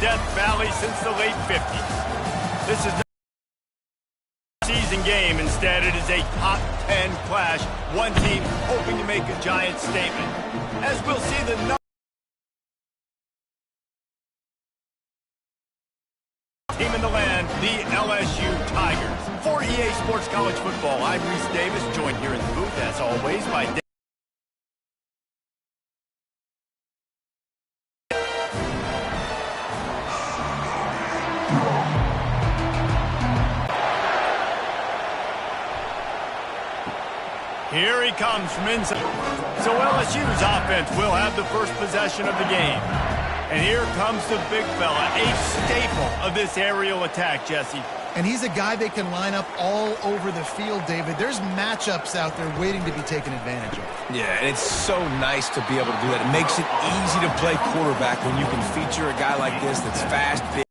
Death Valley since the late 50s. This is not a season game. Instead, it is a top 10 clash. One team hoping to make a giant statement. As we'll see the team in the land, the LSU Tigers. For EA Sports College Football, I'm Reese Davis, joined here in the booth, as always, by Dave. Here he comes from inside. So LSU's offense will have the first possession of the game. And here comes the big fella, a staple of this aerial attack, Jesse. And he's a guy they can line up all over the field, David. There's matchups out there waiting to be taken advantage of. Yeah, and it's so nice to be able to do that. It makes it easy to play quarterback when you can feature a guy like this that's fast, big.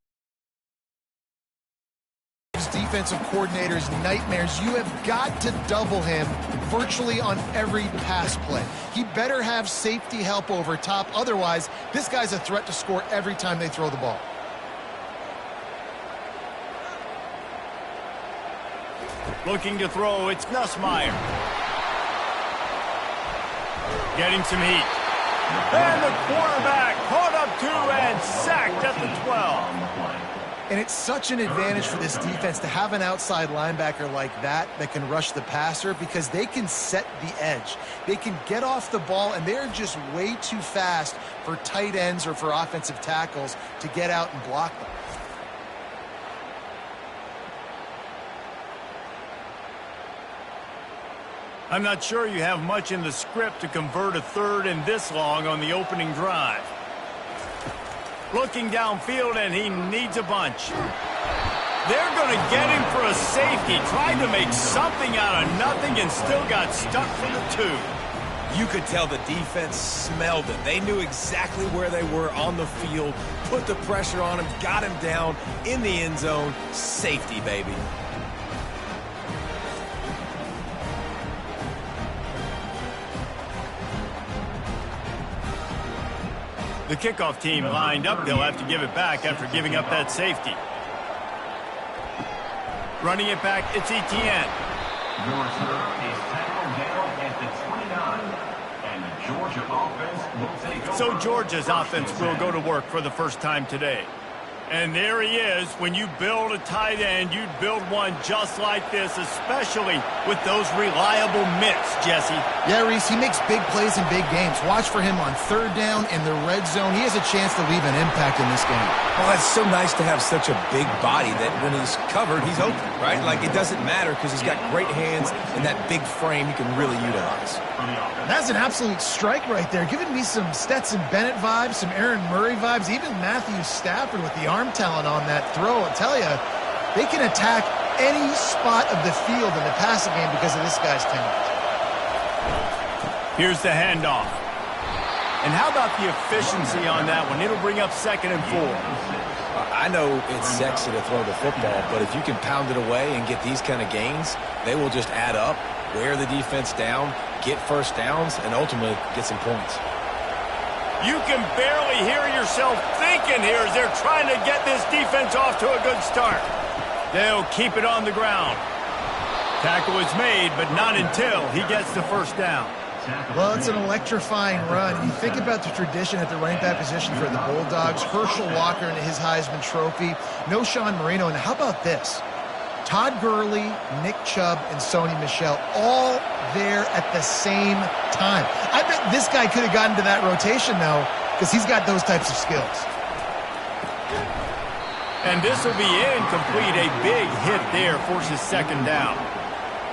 Defensive coordinators' nightmares. You have got to double him virtually on every pass play. He better have safety help over top. Otherwise, this guy's a threat to score every time they throw the ball. Looking to throw, it's Nussmeier. Getting some heat. And the quarterback caught up to and sacked at the 12. And it's such an advantage for this defense to have an outside linebacker like that can rush the passer, because they can set the edge. They can get off the ball, and they're just way too fast for tight ends or for offensive tackles to get out and block them. I'm not sure you have much in the script to convert a third and this long on the opening drive. Looking downfield, and he needs a bunch. They're going to get him for a safety. Tried to make something out of nothing and still got stuck for the 2. You could tell the defense smelled it. They knew exactly where they were on the field, put the pressure on him, got him down in the end zone. Safety, baby. The kickoff team lined up. They'll have to give it back after giving up that safety. Running it back, it's Etienne. Your return is tackled down at the 29. And the Georgia offense will take over. So Georgia's offense will go to work for the first time today. And there he is. When you build a tight end, you'd build one just like this, especially with those reliable mitts, Jesse. Yeah, Reese, he makes big plays in big games. Watch for him on third down in the red zone. He has a chance to leave an impact in this game. Well, it's so nice to have such a big body that when he's covered, he's open, right? Like, it doesn't matter because he's got great hands and that big frame you can really utilize. That's an absolute strike right there. Giving me some Stetson Bennett vibes, some Aaron Murray vibes, even Matthew Stafford with the arm talent on that throw. I'll tell you, they can attack any spot of the field in the passing game because of this guy's talent. Here's the handoff. And how about the efficiency on that one? It'll bring up 2nd and 4. I know it's sexy to throw the football, but if you can pound it away and get these kind of gains, they will just add up, wear the defense down, get first downs, and ultimately get some points. You can barely hear yourself thinking here as they're trying to get this defense off to a good start. They'll keep it on the ground. Tackle is made, but not until he gets the first down. Well, it's an electrifying run. You think about the tradition at the running back position for the Bulldogs. Herschel Walker and his Heisman Trophy. No Sean Marino. And how about this? Todd Gurley, Nick Chubb, and Sony Michel all there at the same time. I bet this guy could have gotten to that rotation, though, because he's got those types of skills. And this will be incomplete. A big hit there forces 2nd down.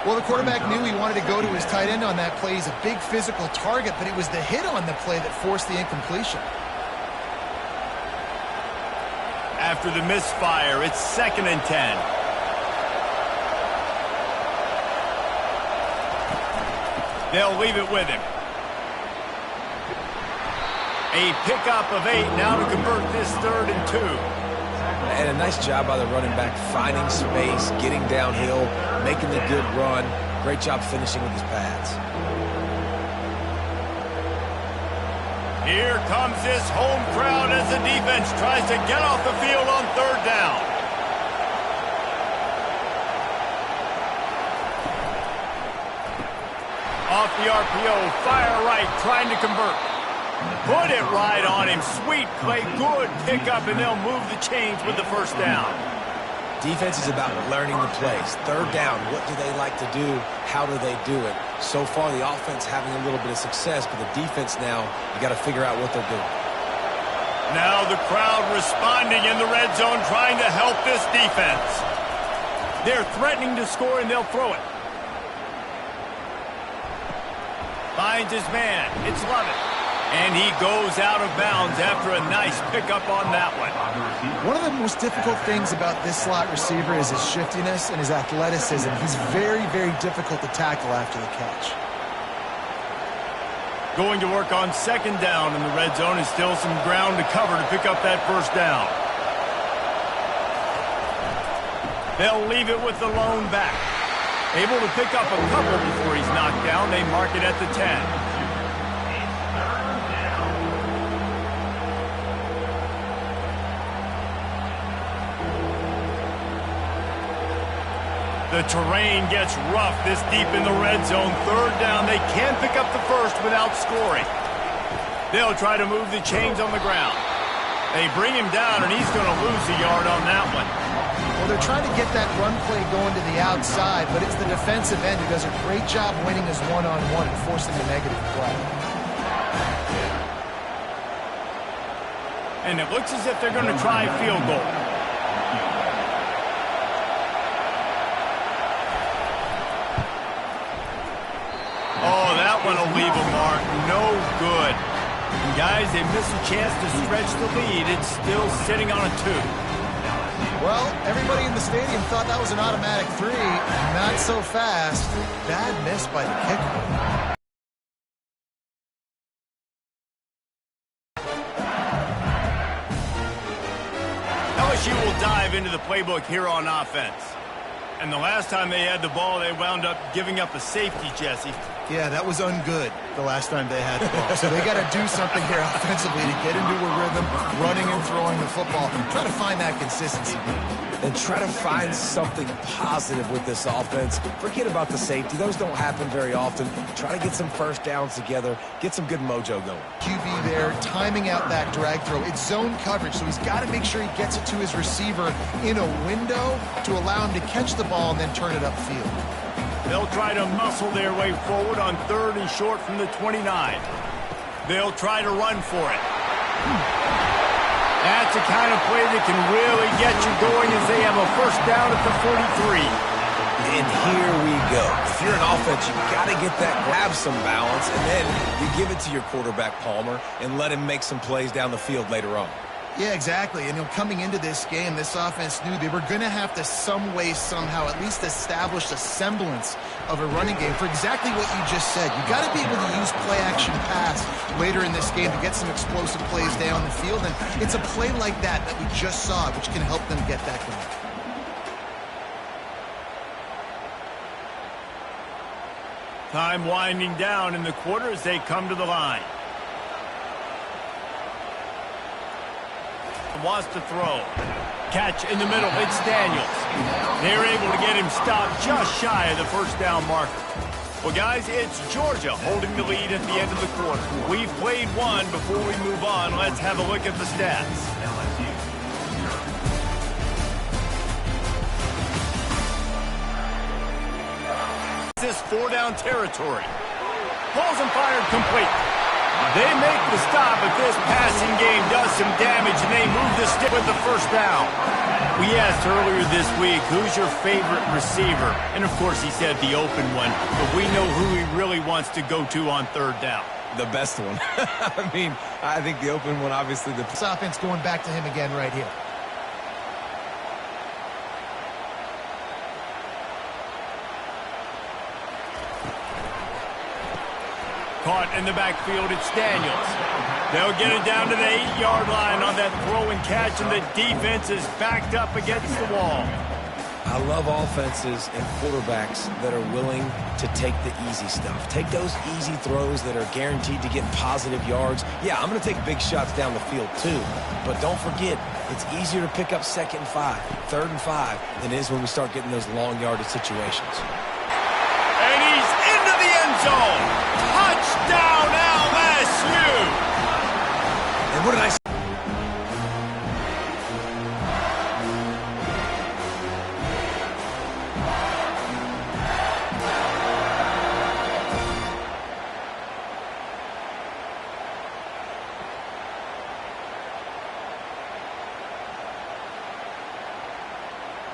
Well, the quarterback knew he wanted to go to his tight end on that play. He's a big physical target, but it was the hit on the play that forced the incompletion. After the misfire, it's 2nd and 10. They'll leave it with him. A pickup of 8 now to convert this 3rd and 2. And a nice job by the running back, finding space, getting downhill, making the good run. Great job finishing with his pads. Here comes this home crowd as the defense tries to get off the field on third down. Off the RPO, fire right, trying to convert. Put it right on him. Sweet play, good pickup, and they'll move the chains with the first down. Defense is about learning the plays. Third down, what do they like to do? How do they do it? So far, the offense having a little bit of success, but the defense now, you got to figure out what they're doing. Now the crowd responding in the red zone, trying to help this defense. They're threatening to score, and they'll throw it. Finds his man. It's Lovett. And he goes out of bounds after a nice pickup on that one. One of the most difficult things about this slot receiver is his shiftiness and his athleticism. He's very, very difficult to tackle after the catch. Going to work on second down in the red zone is still some ground to cover to pick up that first down. They'll leave it with the lone back. Able to pick up a couple before he's knocked down. They mark it at the 10. The terrain gets rough this deep in the red zone. Third down, they can pick up the first without scoring. They'll try to move the chains on the ground. They bring him down, and he's going to lose a yard on that one. Well, they're trying to get that run play going to the outside, but it's the defensive end who does a great job winning his one-on-one and forcing a negative play. And it looks as if they're going to try a field goal. Oh, that one will leave a mark. No good. And guys, they miss a chance to stretch the lead. It's still sitting on a 2. Well, everybody in the stadium thought that was an automatic 3. Not so fast. Bad miss by the kicker. LSU will dive into the playbook here on offense. And the last time they had the ball, they wound up giving up a safety, Jesse. Yeah, that was ungood the last time they had the ball. So they got to do something here offensively to get into a rhythm, running and throwing the football. Try to find that consistency. And try to find something positive with this offense. Forget about the safety. Those don't happen very often. Try to get some first downs together. Get some good mojo going. QB there, timing out that drag throw. It's zone coverage, so he's got to make sure he gets it to his receiver in a window to allow him to catch the ball and then turn it upfield. They'll try to muscle their way forward on third and short from the 29. They'll try to run for it. That's the kind of play that can really get you going as they have a first down at the 43. And here we go. If you're an offense, you've got to get that, grab some balance, and then you give it to your quarterback, Palmer, and let him make some plays down the field later on. Yeah, exactly. And coming into this game, this offense knew they were going to have to some way, somehow, at least establish a semblance of a running game for exactly what you just said. You got to be able to use play-action pass later in this game to get some explosive plays down the field. And it's a play like that we just saw, which can help them get that going. Time winding down in the quarter as they come to the line. Wants to throw. Catch in the middle. It's Daniels. They're able to get him stopped just shy of the first down marker. Well, guys, it's Georgia holding the lead at the end of the quarter. We've played one. Before we move on, let's have a look at the stats. This 4-down territory. Balls and fired complete. They make the stop, but this passing game does some damage, and they move the stick with the first down. We asked earlier this week, who's your favorite receiver? And, of course, he said the open one, but we know who he really wants to go to on third down. The best one. I mean, I think the open one, obviously. This offense going back to him again right here. Caught in the backfield, it's Daniels. They'll get it down to the 8-yard line on that throw and catch, and the defense is backed up against the wall. I I love offenses and quarterbacks that are willing to take the easy stuff. Take those easy throws that are guaranteed to get positive yards. Yeah, I'm going to take big shots down the field too. But don't forget, it's easier to pick up 2nd and 5, 3rd and 5 than it is when we start getting those long yardage situations. And he's into the end zone. Touchdown LSU. And what did I say?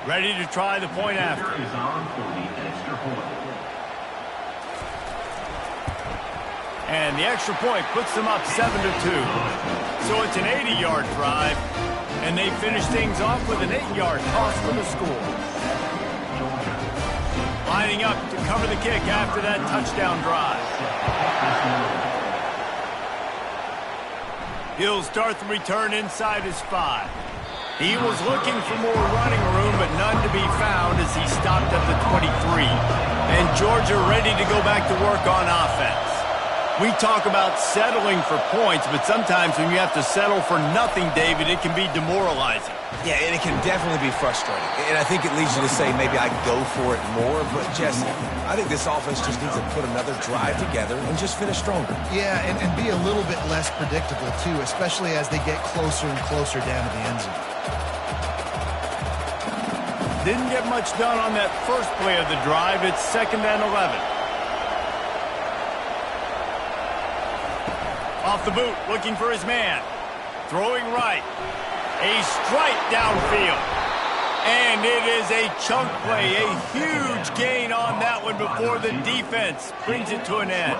Ready to try the point after. Is on for the extra point. And the extra point puts them up 7-2. So it's an 80-yard drive. And they finish things off with an 8-yard toss for the score. Lining up to cover the kick after that touchdown drive. He'll start the return inside his 5. He was looking for more running room, but none to be found as he stopped at the 23. And Georgia ready to go back to work on offense. We talk about settling for points, but sometimes when you have to settle for nothing, David, it can be demoralizing. Yeah, and it can definitely be frustrating. And I think it leads you to say maybe I go for it more. But, Jesse, I think this offense just needs to put another drive together and just finish stronger. Yeah, and be a little bit less predictable, too, especially as they get closer and closer down to the end zone. Didn't get much done on that first play of the drive. It's 2nd and 11. Off the boot, looking for his man. Throwing right. A strike downfield. And it is a chunk play. A huge gain on that one before the defense brings it to an end.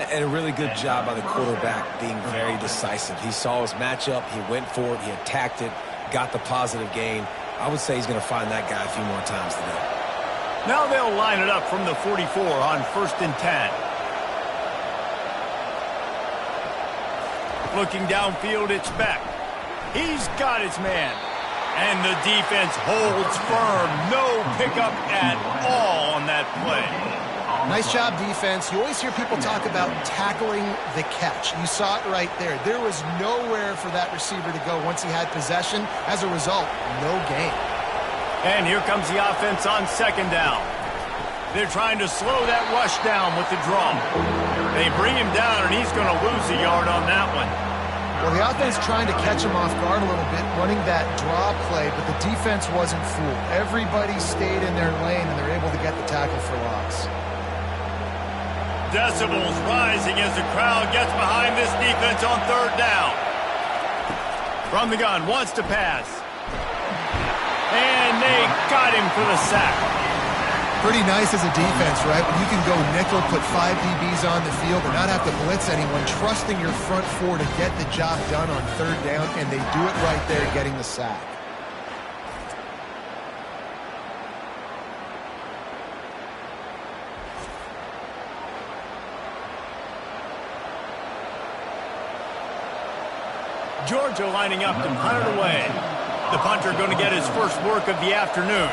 And a really good job by the quarterback being very decisive. He saw his matchup. He went for it. He attacked it. Got the positive gain. I would say he's going to find that guy a few more times today. Now they'll line it up from the 44 on 1st and 10. Looking downfield, it's Beck. He's got his man. And the defense holds firm. No pickup at all on that play. Nice job, defense. You always hear people talk about tackling the catch. You saw it right there. There was nowhere for that receiver to go once he had possession. As a result, no gain. And here comes the offense on 2nd down. They're trying to slow that rush down with the draw. They bring him down, and he's going to lose a yard on that one. Well, the offense trying to catch him off guard a little bit, running that draw play, but the defense wasn't fooled. Everybody stayed in their lane, and they're able to get the tackle for loss. Decibels rising as the crowd gets behind this defense on 3rd down. From the gun, wants to pass. And they got him for the sack. Pretty nice as a defense, right? When you can go nickel, put 5 DBs on the field and not have to blitz anyone, trusting your front 4 to get the job done on 3rd down, and they do it right there, getting the sack. Georgia lining up to punt it away. The punter going to get his first work of the afternoon.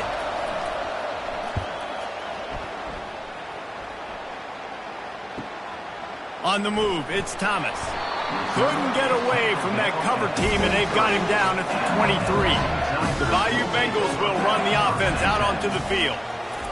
On the move, it's Thomas. Couldn't get away from that cover team, and they've got him down at the 23. The Bayou Bengals will run the offense out onto the field.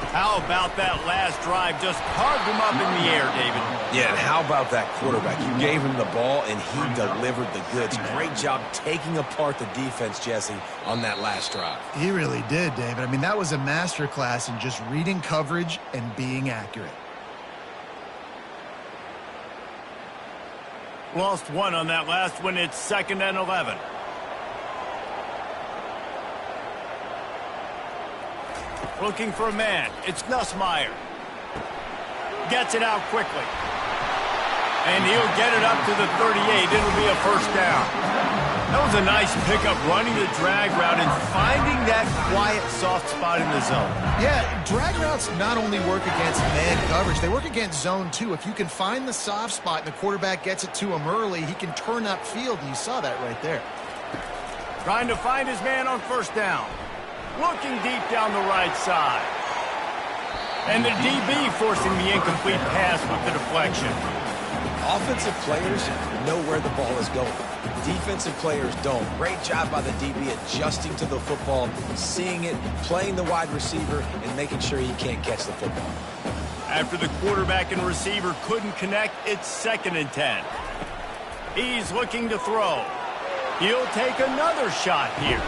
How about that last drive? Just carved him up in the air, David. Yeah, and how about that quarterback? You gave him the ball, and he delivered the goods. Great job taking apart the defense, Jesse, on that last drive. He really did, David. I mean, that was a masterclass in just reading coverage and being accurate. Lost one on that last one. It's 2nd and 11. Looking for a man. It's Nussmeier. Gets it out quickly. And he'll get it up to the 38. It'll be a 1st down. That was a nice pickup, running the drag route and finding that quiet, soft spot in the zone. Yeah, drag routes not only work against man coverage, they work against zone too. If you can find the soft spot and the quarterback gets it to him early, he can turn upfield. You saw that right there. Trying to find his man on 1st down. looking deep down the right side. And the DB forcing the incomplete pass with the deflection. Offensive players know where the ball is going. Defensive players don't. Great job by the DB adjusting to the football, seeing it, playing the wide receiver, and making sure he can't catch the football. After the quarterback and receiver couldn't connect, it's 2nd and 10. He's looking to throw. He'll take another shot here.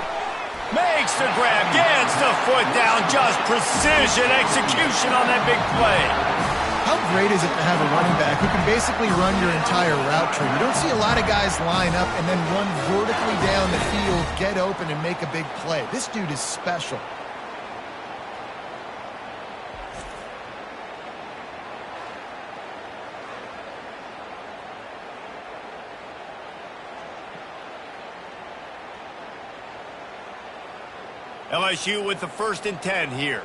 Makes the grab, gets the foot down, just precision execution on that big play. How great is it to have a running back who can basically run your entire route tree? You don't see a lot of guys line up and then run vertically down the field, get open, and make a big play. This dude is special. LSU with the 1st and 10 here.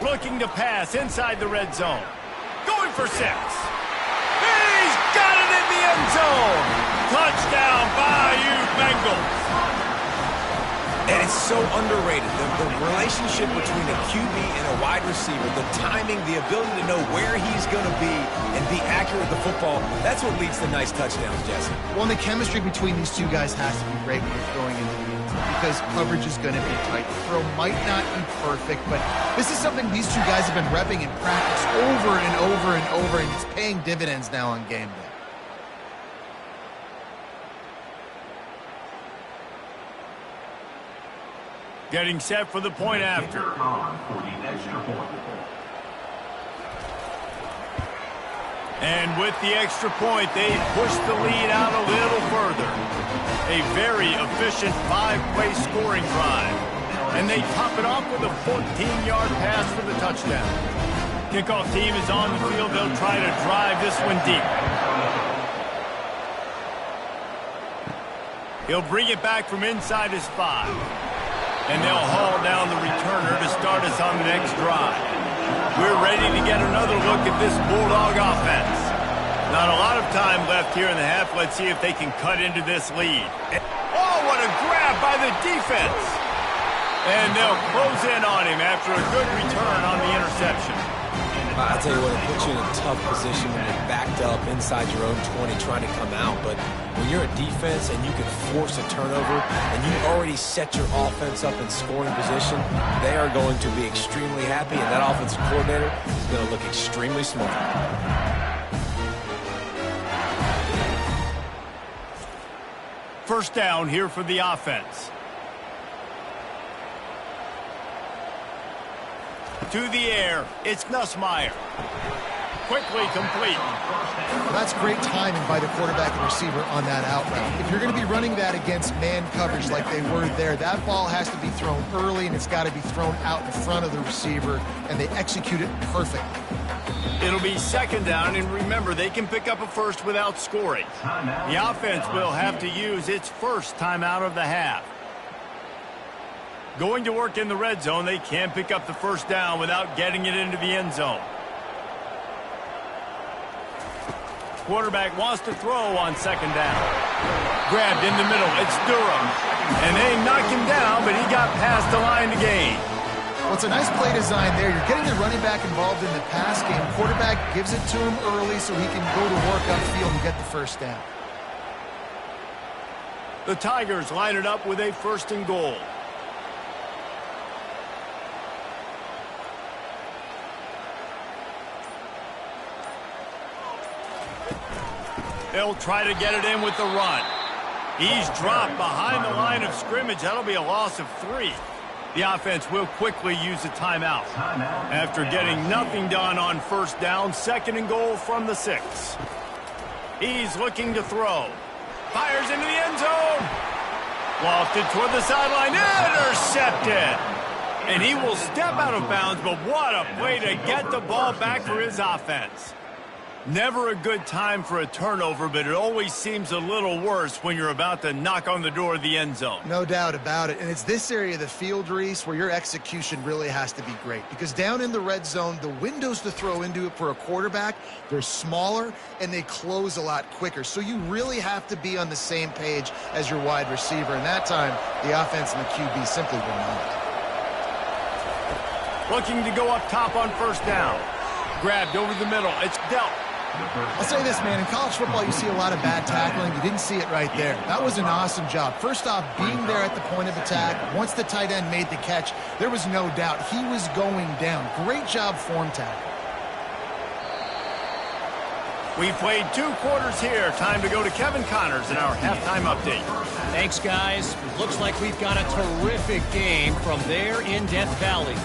Looking to pass inside the red zone. Going for 6. He's got it in the end zone. Touchdown, Bayou Bengals. And it's so underrated. The relationship between a QB and a wide receiver, the timing, the ability to know where he's going to be and be accurate with the football, that's what leads to nice touchdowns, Jesse. Well, and the chemistry between these two guys has to be great when you're throwing into the end zone because coverage is going to be tight. The throw might not be perfect, but this is something these two guys have been repping in practice over and over and over, and it's paying dividends now on game day. Getting set for the point after. And with the extra point, they push the lead out a little further. A very efficient 5-play scoring drive. And they top it off with a 14-yard pass for the touchdown. Kickoff team is on the field. They'll try to drive this one deep. He'll bring it back from inside his 5. And they'll haul down the returner to start us on the next drive. We're ready to get another look at this Bulldog offense. Not a lot of time left here in the half. Let's see if they can cut into this lead. Oh, what a grab by the defense. And they'll close in on him after a good return on the interception. I'll tell you what, it puts you in a tough position when you're backed up inside your own 20 trying to come out. But when you're a defense and you can force a turnover and you already set your offense up in scoring position, they are going to be extremely happy, and that offensive coordinator is going to look extremely smart. First down here for the offense. To the air, it's Nussmeier. Quickly complete. That's great timing by the quarterback and receiver on that out route. If you're going to be running that against man coverage like they were there, that ball has to be thrown early, and it's got to be thrown out in front of the receiver, and they execute it perfectly. It'll be 2nd down, and remember, they can pick up a first without scoring. The offense will have to use its first timeout of the half. Going to work in the red zone, they can't pick up the first down without getting it into the end zone. Quarterback wants to throw on 2nd down. Grabbed in the middle, it's Durham. And they knock him down, but he got past the line to gain. Well, it's a nice play design there. You're getting the running back involved in the pass game. Quarterback gives it to him early so he can go to work upfield and get the first down. The Tigers line it up with a 1st and goal. They'll try to get it in with the run. He's dropped behind the line of scrimmage. That'll be a loss of 3. The offense will quickly use a timeout. After getting nothing done on 1st down, 2nd and goal from the 6. He's looking to throw. Fires into the end zone. Lofted toward the sideline. Intercepted. And he will step out of bounds, but what a play to get the ball back for his offense. Never a good time for a turnover, but it always seems a little worse when you're about to knock on the door of the end zone. No doubt about it. And it's this area of the field, Reese, where your execution really has to be great. Because down in the red zone, the windows to throw into it for a quarterback, they're smaller and they close a lot quicker. So you really have to be on the same page as your wide receiver. And that time, the offense and the QB simply were not. Looking to go up top on first down. Grabbed over the middle. It's dealt. I'll say this, man. In college football, you see a lot of bad tackling. You didn't see it right there. That was an awesome job. First off, being there at the point of attack. Once the tight end made the catch, there was no doubt he was going down. Great job form tackle. We played 2 quarters here. Time to go to Kevin Connors in our halftime update. Thanks, guys. Looks like we've got a terrific game from there in Death Valley.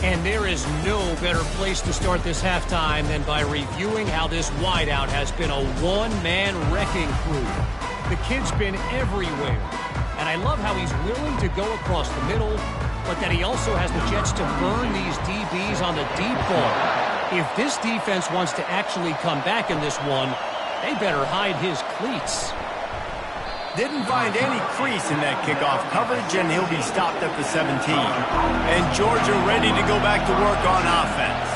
And there is no better place to start this halftime than by reviewing how this wideout has been a one-man wrecking crew. The kid's been everywhere. And I love how he's willing to go across the middle, but that he also has the jets to burn these DBs on the deep ball. If this defense wants to actually come back in this one, they better hide his cleats. Didn't find any crease in that kickoff coverage, and he'll be stopped at the 17. And Georgia ready to go back to work on offense.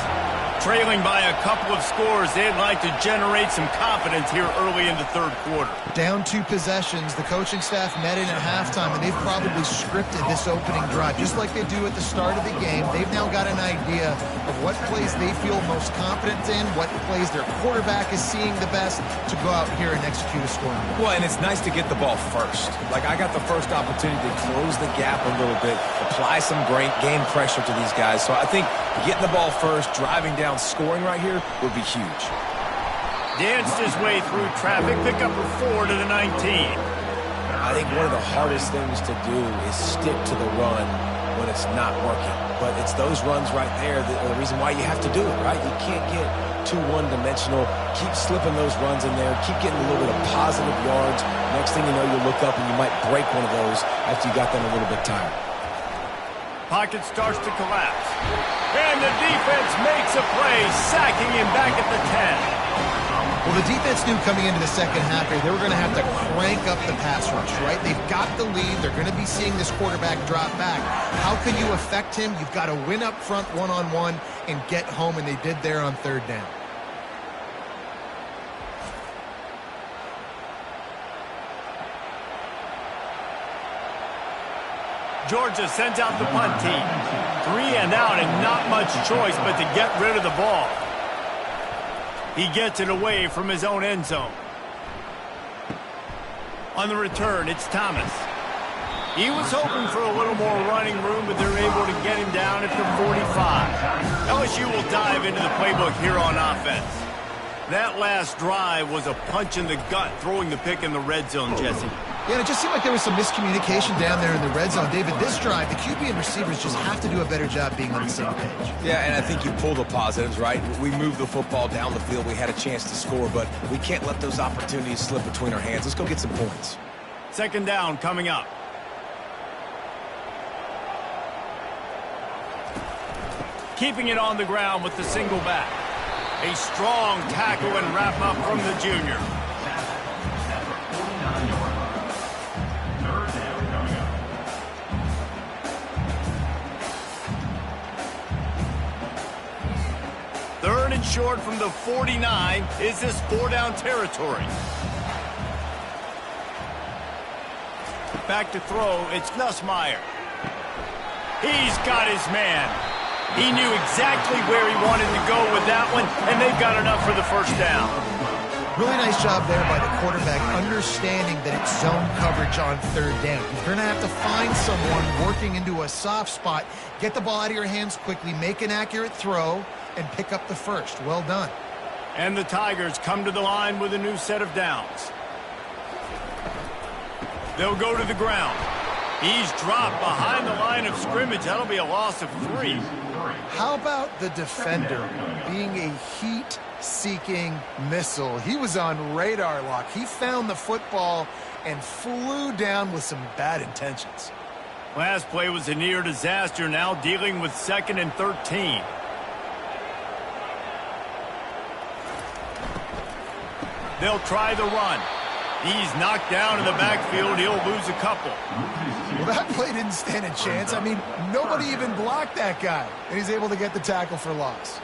Trailing by a couple of scores, they'd like to generate some confidence here early in the third quarter. Down 2 possessions, the coaching staff met in at halftime, and they've probably scripted this opening drive. Just like they do at the start of the game, they've now got an idea of what plays they feel most confident in, what plays their quarterback is seeing the best to go out here and execute a scoring. Well, and it's nice to get the ball first. Like, I got the first opportunity to close the gap a little bit, apply some great game pressure to these guys. So I think getting the ball first, driving down, scoring right here would be huge. Danced his way through traffic, pick up a 4 to the 19. I think one of the hardest things to do is stick to the run when it's not working. But it's those runs right there that are the reason why you have to do it, right? You can't get too one-dimensional. Keep slipping those runs in there. Keep getting a little bit of positive yards. Next thing you know, you look up and you might break one of those after you got them a little bit tired. Pocket starts to collapse. And the defense makes a play, sacking him back at the 10. Well, the defense knew coming into the second half here, they were going to have to crank up the pass rush, right? They've got the lead. They're going to be seeing this quarterback drop back. How can you affect him? You've got to win up front one-on-one and get home, and they did there on third down. Georgia sends out the punt team. 3 and out and not much choice but to get rid of the ball. He gets it away from his own end zone. On the return, it's Thomas. He was hoping for a little more running room, but they're able to get him down at the 45. LSU will dive into the playbook here on offense. That last drive was a punch in the gut, throwing the pick in the red zone, Jesse. Yeah, and it just seemed like there was some miscommunication down there in the red zone. David, this drive, the QB and receivers just have to do a better job being on the same page. Yeah, and I think you pull the positives, right? We moved the football down the field. We had a chance to score, but we can't let those opportunities slip between our hands. Let's go get some points. Second down coming up. Keeping it on the ground with the single back. A strong tackle and wrap up from the junior. Third and short from the 49. Is this 4-down territory? Back to throw. It's Nussmeier. He's got his man. He knew exactly where he wanted to go with that one, and they've got enough for the first down. Really nice job there by the quarterback, understanding that it's zone coverage on third down. You're going to have to find someone working into a soft spot, get the ball out of your hands quickly, make an accurate throw, and pick up the first. Well done. And the Tigers come to the line with a new set of downs. They'll go to the ground. He's dropped behind the line of scrimmage. That'll be a loss of 3. How about the defender being a heat-seeking missile? He was on radar lock. He found the football and flew down with some bad intentions. Last play was a near disaster, now dealing with 2nd and 13. They'll try the run. He's knocked down in the backfield. He'll lose a couple. Well, that play didn't stand a chance. I mean, nobody even blocked that guy, and he's able to get the tackle for loss.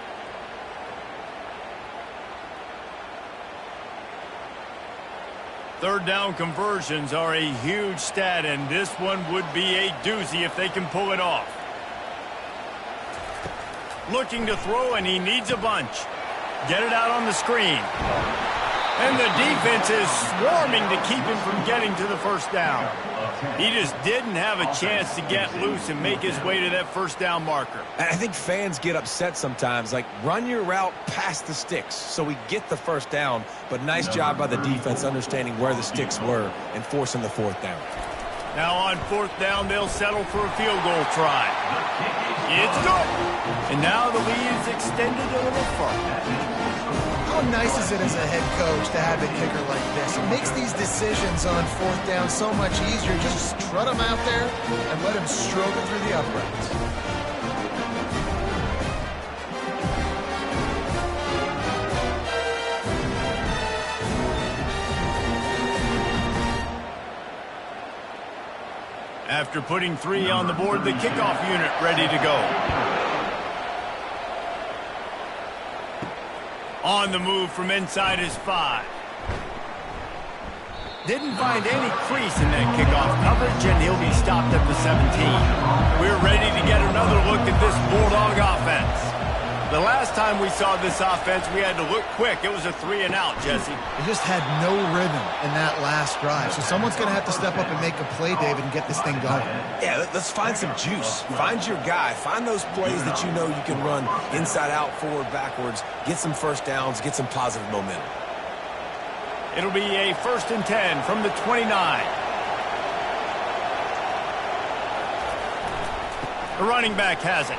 Third down conversions are a huge stat, and this one would be a doozy if they can pull it off. Looking to throw, and he needs a bunch. Get it out on the screen. And the defense is swarming to keep him from getting to the first down. He just didn't have a chance to get loose and make his way to that first down marker. And I think fans get upset sometimes, like run your route past the sticks so we get the first down, but nice job by the defense understanding where the sticks were and forcing the fourth down. Now on fourth down, they'll settle for a field goal try. It's good. And now the lead is extended a little further. How nice is it as a head coach to have a kicker like this? It makes these decisions on fourth down so much easier. Just strut him out there and let him stroke it through the uprights. After putting 3 on the board, the kickoff unit ready to go. On the move from inside his 5. Didn't find any crease in that kickoff coverage, and he'll be stopped at the 17. We're ready to get another look at this Bulldog offense. The last time we saw this offense, we had to look quick. It was a 3-and-out, Jesse. They just had no rhythm in that last drive. So someone's going to have to step up and make a play, David, and get this thing going. Yeah, let's find some juice. Find your guy. Find those plays that you know you can run inside out, forward, backwards. Get some first downs. Get some positive momentum. It'll be a 1st and 10 from the 29. The running back has it.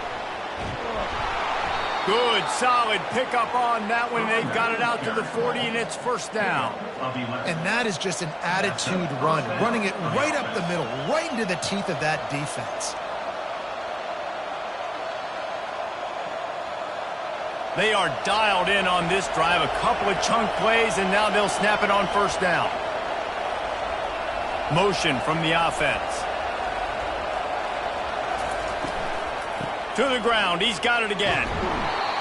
Good, solid pickup on that one. They've got it out to the 40, and it's first down. And that is just an attitude run, running it right up the middle, right into the teeth of that defense. They are dialed in on this drive. A couple of chunk plays, and now they'll snap it on first down. Motion from the offense. To the ground. He's got it again.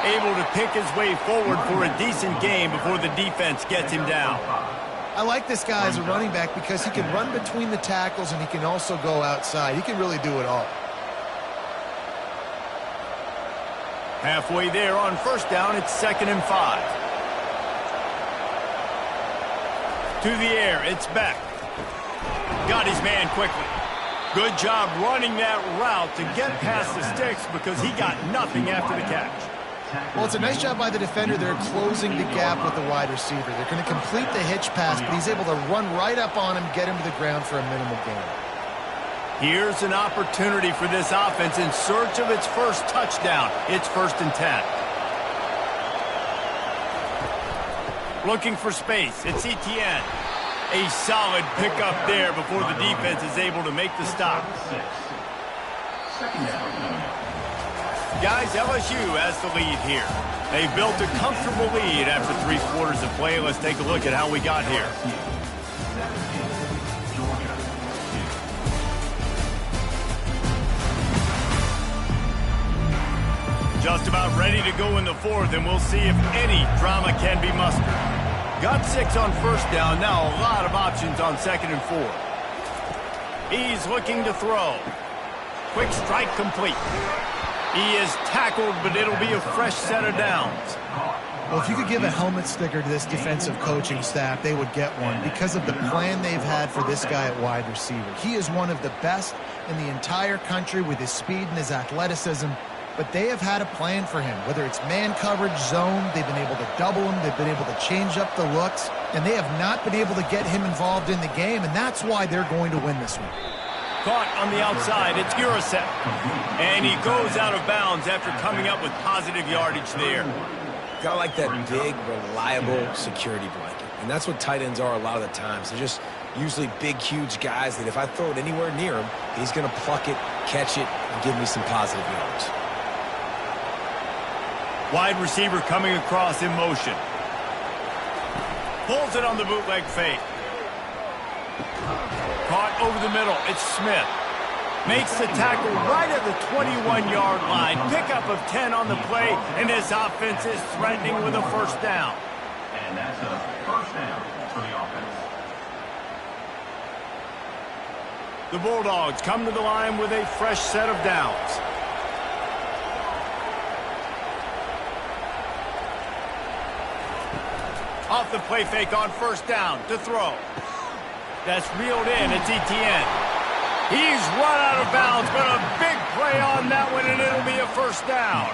Able to pick his way forward for a decent game before the defense gets him down. I like this guy as a running back because he can run between the tackles and he can also go outside. He can really do it all. Halfway there on first down, it's 2nd and 5. To the air, it's Beck. Got his man quickly. Good job running that route to get past the sticks because he got nothing after the catch. Well, it's a nice job by the defender. They're closing the gap with the wide receiver. They're going to complete the hitch pass, but he's able to run right up on him, get him to the ground for a minimal gain. Here's an opportunity for this offense in search of its first touchdown. It's 1st and 10. Looking for space. It's Etienne. A solid pickup there before the defense is able to make the stop. Guys, LSU has the lead here. They've built a comfortable lead after 3 quarters of play. Let's take a look at how we got here. Just about ready to go in the 4th, and we'll see if any drama can be mustered. Got 6 on first down. Now a lot of options on 2nd and 4. He's looking to throw. Quick strike complete. He is tackled, but it'll be a fresh set of downs. Well, if you could give a helmet sticker to this defensive coaching staff, they would get one because of the plan they've had for this guy at wide receiver. He is one of the best in the entire country with his speed and his athleticism. But they have had a plan for him, whether it's man coverage, zone, they've been able to double him, they've been able to change up the looks, and they have not been able to get him involved in the game, and that's why they're going to win this one. Caught on the outside, it's Gurasek. And he goes out of bounds after coming up with positive yardage there. Got like that big, reliable security blanket. And that's what tight ends are a lot of the times. They're just usually big, huge guys that if I throw it anywhere near him, he's going to pluck it, catch it, and give me some positive yards. Wide receiver coming across in motion. Pulls it on the bootleg fake. Caught over the middle. It's Smith. Makes the tackle right at the 21-yard line. Pickup of 10 on the play, and this offense is threatening with a first down. And that's a first down for the offense. The Bulldogs come to the line with a fresh set of downs. Off the play fake on first down to throw. That's reeled in. It's Etienne. He's run out of bounds, but a big play on that one, and it'll be a first down.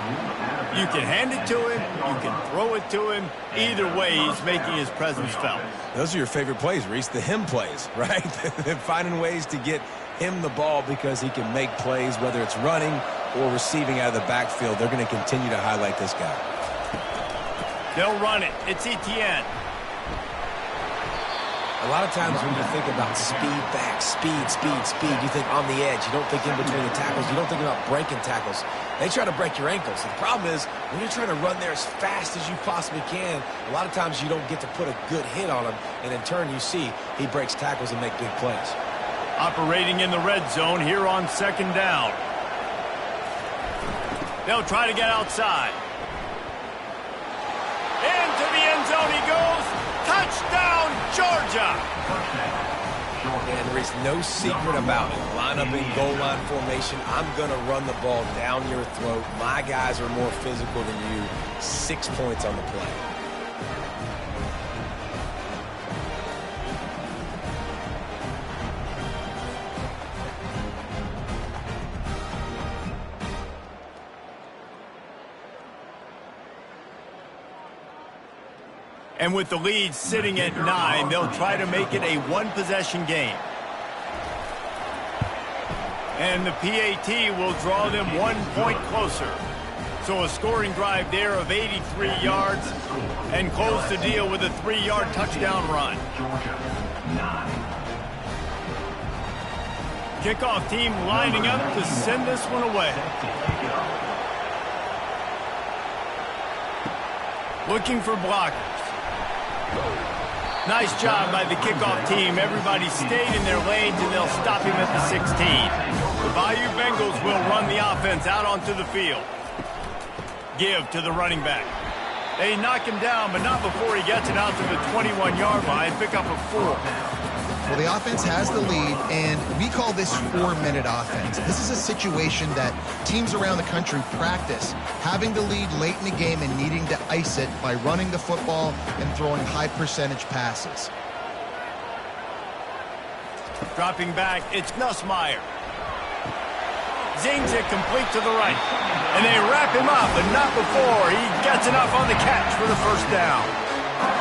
You can hand it to him. You can throw it to him. Either way, he's making his presence felt. Those are your favorite plays, Reese, the him plays, right? Finding ways to get him the ball because he can make plays, whether it's running or receiving out of the backfield. They're going to continue to highlight this guy. They'll run it. It's Etienne. A lot of times when you think about speed back, speed, you think on the edge. You don't think in between the tackles. You don't think about breaking tackles. They try to break your ankles. The problem is when you're trying to run there as fast as you possibly can, a lot of times you don't get to put a good hit on him, and in turn you see he breaks tackles and make big plays. Operating in the red zone here on second down. They'll try to get outside. Into the end zone he goes. Touchdown, Georgia! And there is no secret about it. Line up in goal line formation. I'm going to run the ball down your throat. My guys are more physical than you. 6 points on the play. And with the lead sitting at 9, they'll try to make it a one-possession game. And the PAT will draw them 1 point closer. So a scoring drive there of 83 yards and close the deal with a 3-yard touchdown run. Kickoff team lining up to send this one away. Looking for blockers. Nice job by the kickoff team. Everybody stayed in their lanes, and they'll stop him at the 16. The Bayou Bengals will run the offense out onto the field. Give to the running back. They knock him down, but not before he gets it out to the 21-yard line. Pick up a 4. Well, the offense has the lead, and we call this 4-minute offense. This is a situation that teams around the country practice, having the lead late in the game and needing to ice it by running the football and throwing high-percentage passes. Dropping back, it's Nussmeier. Zings it complete to the right. And they wrap him up, but not before he gets enough on the catch for the first down.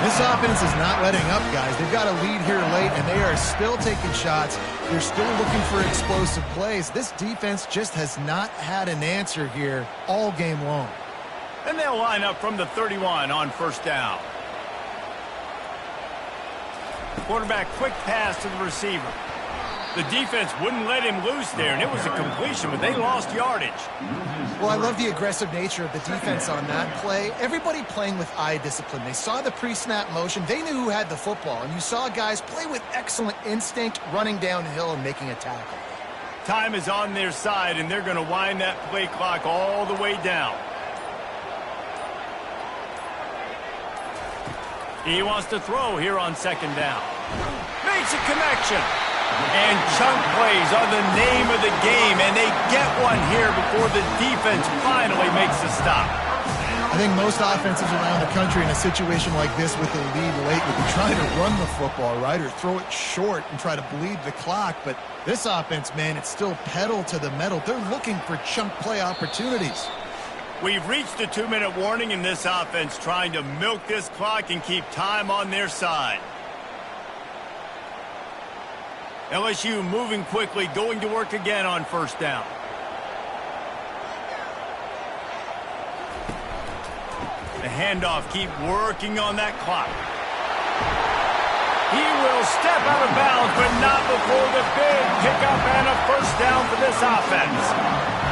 This offense is not letting up, guys. They've got a lead here late, and they are still taking shots. They're still looking for explosive plays. This defense just has not had an answer here all game long. And they'll line up from the 31 on first down. Quarterback quick pass to the receiver. The defense wouldn't let him loose there, and it was a completion, but they lost yardage. Well, I love the aggressive nature of the defense on that play. Everybody playing with eye discipline. They saw the pre-snap motion. They knew who had the football, and you saw guys play with excellent instinct, running downhill and making a tackle. Time is on their side, and they're going to wind that play clock all the way down. He wants to throw here on second down. Makes a connection. And chunk plays are the name of the game, and they get one here before the defense finally makes the stop. I think most offenses around the country in a situation like this with the lead late would be trying to run the football, right, or throw it short and try to bleed the clock. But this offense, man, it's still pedal to the metal. They're looking for chunk play opportunities. We've reached the 2-minute warning in this offense, trying to milk this clock and keep time on their side. LSU moving quickly, going to work again on first down. The handoff, keep working on that clock. He will step out of bounds, but not before the big pickup and a first down for this offense.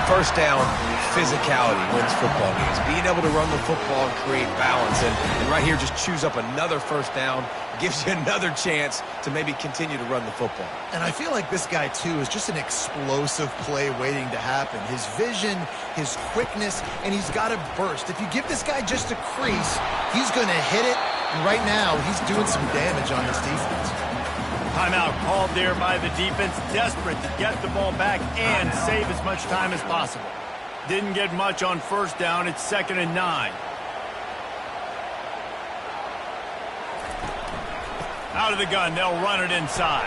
First down, physicality wins football games. Being able to run the football and create balance. And right here, just choose up another first down. Gives you another chance to maybe continue to run the football. And I feel like this guy, too, is just an explosive play waiting to happen. His vision, his quickness, and he's got to burst. If you give this guy just a crease, he's going to hit it. And right now, he's doing some damage on this defense. Timeout called there by the defense, desperate to get the ball back and save as much time as possible. Didn't get much on first down. It's 2nd and 9. Out of the gun, they'll run it inside.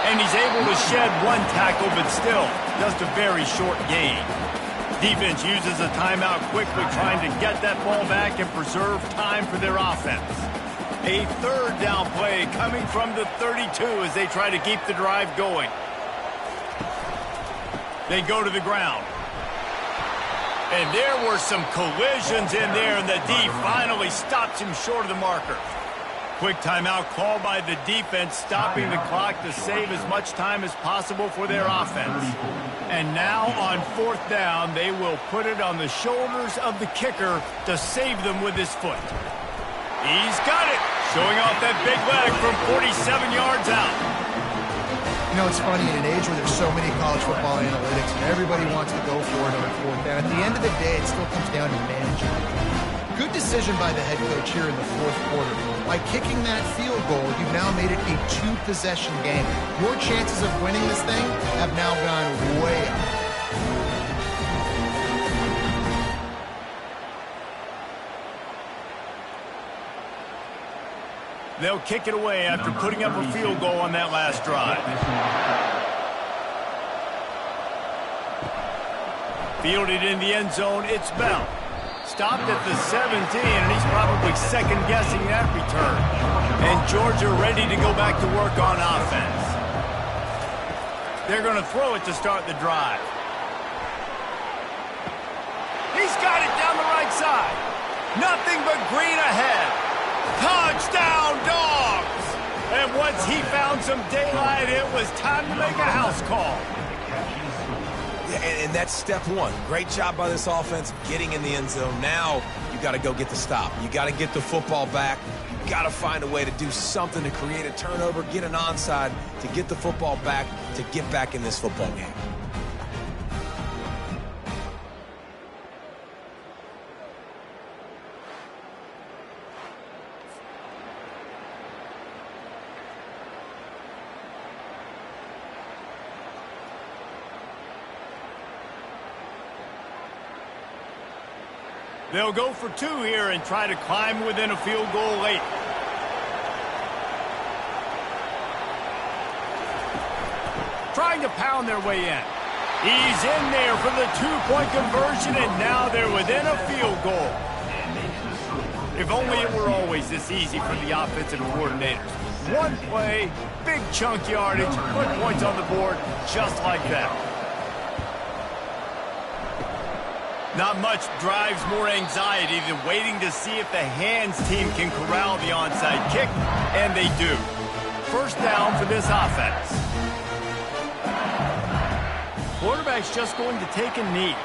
And he's able to shed one tackle, but still, just a very short gain. Defense uses a timeout quickly, trying to get that ball back and preserve time for their offense. A third down play coming from the 32 as they try to keep the drive going. They go to the ground. And there were some collisions in there, and the D finally stops him short of the marker. Quick timeout called by the defense, stopping the clock to save as much time as possible for their offense. And now on 4th down, they will put it on the shoulders of the kicker to save them with his foot. He's got it, showing off that big leg from 47 yards out. You know, it's funny, in an age where there's so many college football analytics and everybody wants to go for it on 4th down, at the end of the day, it still comes down to managing. Good decision by the head coach here in the 4th quarter. By kicking that field goal, you've now made it a 2-possession game. Your chances of winning this thing have now gone way up. They'll kick it away after putting up a field goal on that last drive. Fielded in the end zone, it's Bell. Stopped at the 17, and he's probably second-guessing that return. And Georgia ready to go back to work on offense. They're going to throw it to start the drive. He's got it down the right side. Nothing but green ahead. Touchdown, Dogs! And once he found some daylight, it was time to make a house call. And that's step one. Great job by this offense getting in the end zone. Now you got to go get the stop. You got to get the football back. You got to find a way to do something to create a turnover, get an onside, to get the football back, to get back in this football game. They'll go for 2 here and try to climb within a field goal late. Trying to pound their way in. He's in there for the 2-point conversion, and now they're within a field goal. If only it were always this easy for the offensive coordinators. One play, big chunk yardage, put points on the board just like that. Not much drives more anxiety than waiting to see if the hands team can corral the onside kick, and they do. First down for this offense. Quarterback's just going to take a knee.